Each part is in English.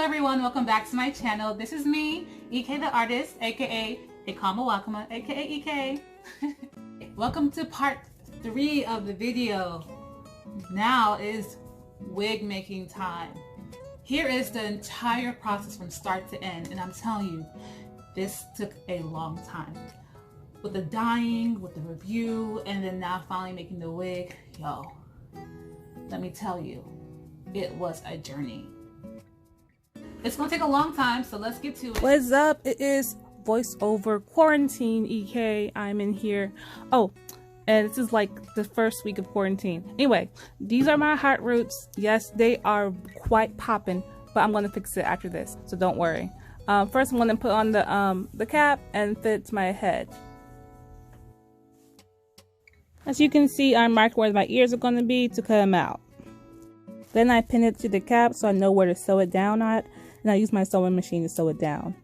everyone, welcome back to my channel. This is me, Ekay the artist, aka Ekama Wakama, aka Ekay. Welcome to part 3 of the video. Now is wig making time. Here is the entire process from start to end, and I'm telling you, this took a long time. With the dyeing, with the review, and then now finally making the wig. Yo, let me tell you, it was a journey. It's gonna take a long time, so let's get to it. What's up? It is voiceover quarantine Ekay. I'm in here. Oh, and this is like the first week of quarantine. Anyway, these are my heart roots. Yes, they are quite popping, but I'm gonna fix it after this, so don't worry. First, I'm gonna put on the cap and fit my head. As you can see, I marked where my ears are gonna be to cut them out. Then I pin it to the cap so I know where to sew it down at, and I use my sewing machine to sew it down.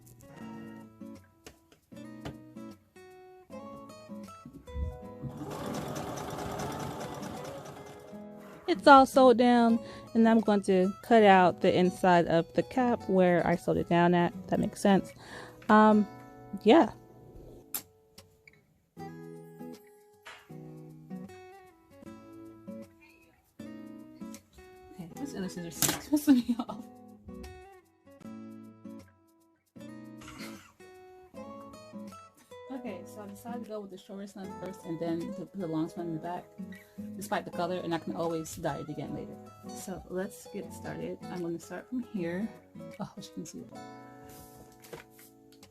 It's all sewed down, and I'm going to cut out the inside of the cap where I sewed it down at. If that makes sense. Yeah. This other scissors is pissing me off. Okay, so I decided to go with the shortest one first and then to put the longest one in the back, despite the color, and I can always dye it again later. So let's get started. I'm going to start from here. Oh, as you can see,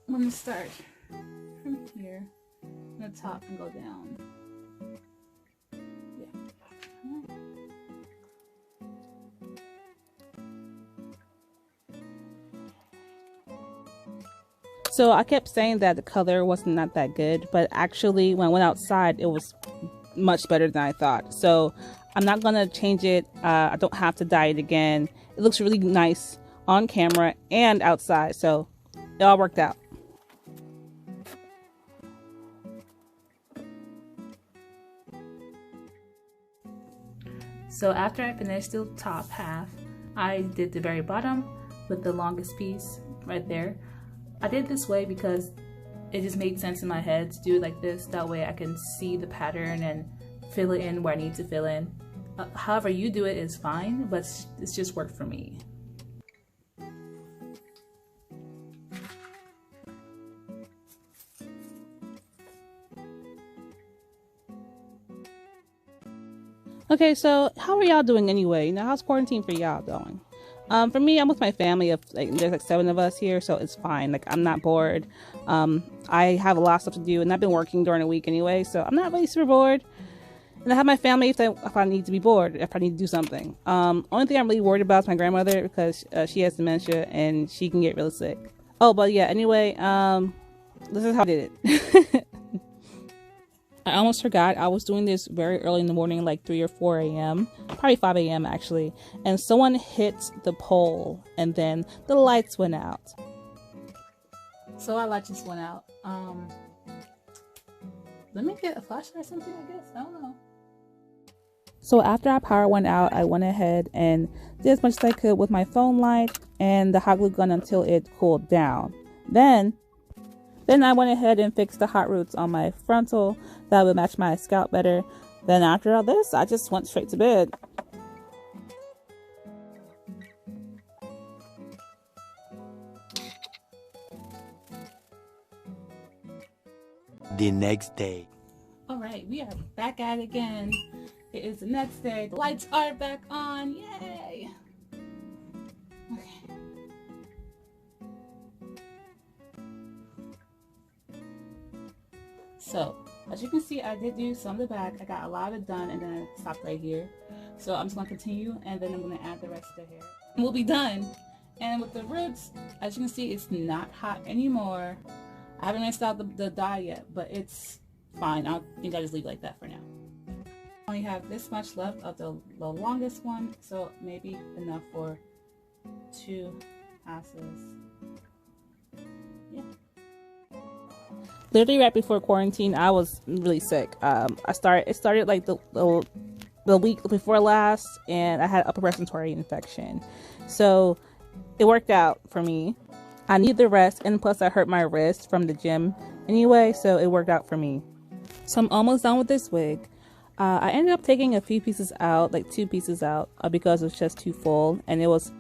I'm going to start from here on the top and go down. So I kept saying that the color was not that good, but actually when I went outside, it was much better than I thought. So I'm not gonna change it. I don't have to dye it again. It looks really nice on camera and outside, so it all worked out. So after I finished the top half, I did the very bottom with the longest piece right there. I did this way because it just made sense in my head to do it like this. That way I can see the pattern and fill it in where I need to fill in. However you do it is fine, but it's just worked for me. Okay, so how are y'all doing anyway? You know, how's quarantine for y'all going? For me, I'm with my family of there's like 7 of us here, so it's fine. Like, I'm not bored. I have a lot of stuff to do, and I've been working during the week anyway, so I'm not really super bored. And I have my family if I need to be bored, if I need to do something. Only thing I'm really worried about is my grandmother, because she has dementia and she can get really sick. Oh, but yeah, anyway, this is how I did it. I almost forgot I was doing this very early in the morning, like 3 or 4 a.m. Probably 5 a.m. actually. And someone hit the pole and then the lights went out. So our light just went out. Let me get a flashlight or something, I guess. I don't know. So after our power went out, I went ahead and did as much as I could with my phone light and the hot glue gun until it cooled down. Then I went ahead and fixed the hot roots on my frontal. That would match my scalp better. Then after all this, I just went straight to bed. The next day. Alright, we are back at it again. It is the next day. The lights are back on. Yay! Okay. So, as you can see, I did do some of the back. I got a lot of it done and then I stopped right here. So I'm just going to continue and then I'm going to add the rest of the hair. And we'll be done. And with the roots, as you can see, it's not hot anymore. I haven't rinsed out the dye yet, but it's fine. I think I'll just leave it like that for now. I only have this much left of the longest one, so maybe enough for 2 passes. Yeah. Literally right before quarantine, I was really sick. It started like the week before last, and I had upper respiratory infection. So it worked out for me. I need the rest, and plus I hurt my wrist from the gym anyway, so it worked out for me. So I'm almost done with this wig. I ended up taking a few pieces out, like 2 pieces out, because it was just too full and it was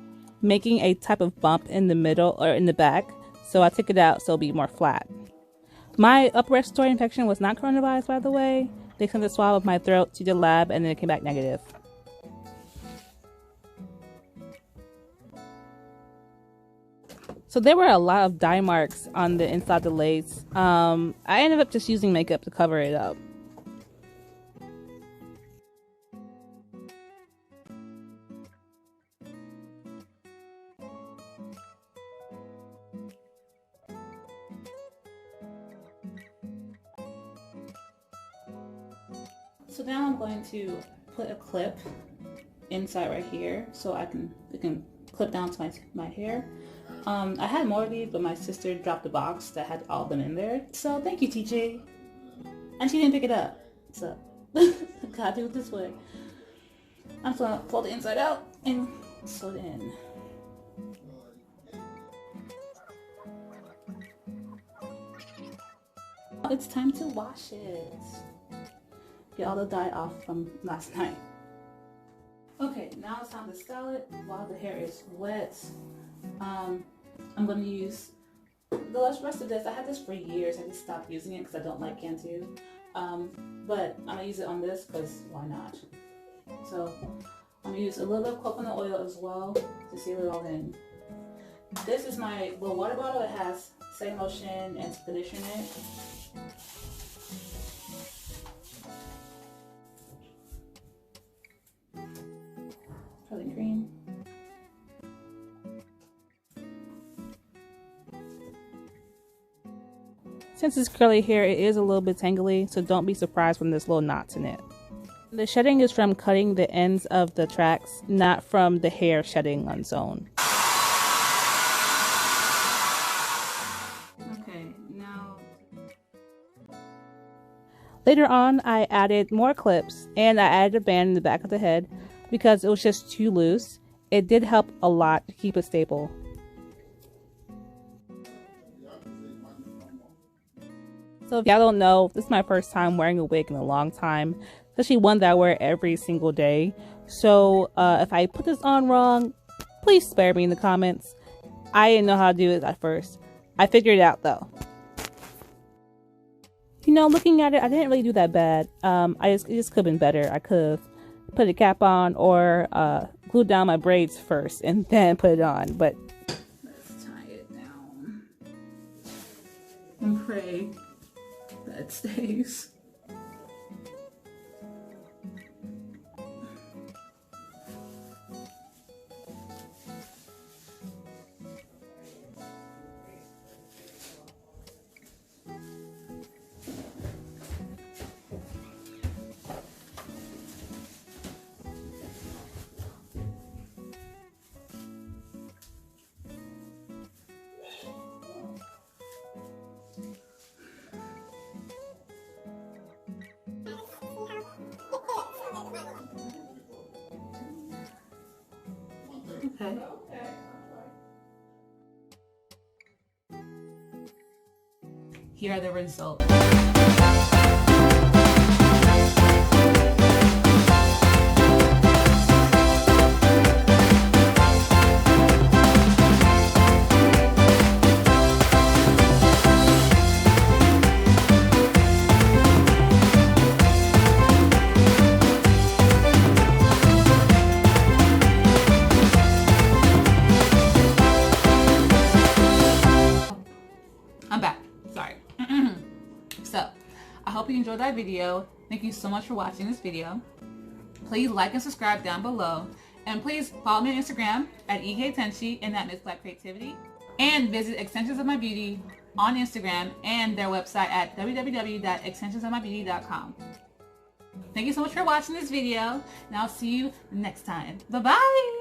making a type of bump in the middle or in the back. So I took it out so it'll be more flat. My upper respiratory infection was not coronavirus, by the way. They sent a swab of my throat to the lab and then it came back negative. So there were a lot of dye marks on the inside of the lace. I ended up just using makeup to cover it up. So now I'm going to put a clip inside right here so it can clip down to my hair. I had more of these, but my sister dropped a box that had all of them in there. So thank you, TJ. And she didn't pick it up. So gotta do it this way. I'm just gonna pull the inside out and sew it in. It's time to wash it. Get all the dye off from last night. Okay, now it's time to style it while the hair is wet. I'm going to use the rest of this. I had this for years. I just stopped using it because I don't like Cantu. But I'm going to use it on this because why not? So I'm going to use a little bit of coconut oil as well to seal it all in. This is my little water bottle. It has setting lotion and conditioner in it. Curling cream. Since it's curly hair, it is a little bit tangly, so don't be surprised when there's little knots in it. The shedding is from cutting the ends of the tracks, not from the hair shedding on its own. Okay, now... Later on, I added more clips, and I added a band in the back of the head because it was just too loose. It did help a lot to keep it stable. So if y'all don't know, this is my first time wearing a wig in a long time, especially one that I wear every single day. So if I put this on wrong, please spare me in the comments. I didn't know how to do it at first. I figured it out though. You know, looking at it, I didn't really do that bad. It just could have been better. I could have put a cap on or glued down my braids first and then put it on. But let's tie it down and pray that it stays. Okay. Here are the results. I'm back. Sorry. So, I hope you enjoyed that video. Thank you so much for watching this video. Please like and subscribe down below. And please follow me on Instagram at Ekay and at Miss Black Creativity. And visit Extensions of My Beauty on Instagram and their website at www.extensionsofmybeauty.com. Thank you so much for watching this video. And I'll see you next time. Bye-bye!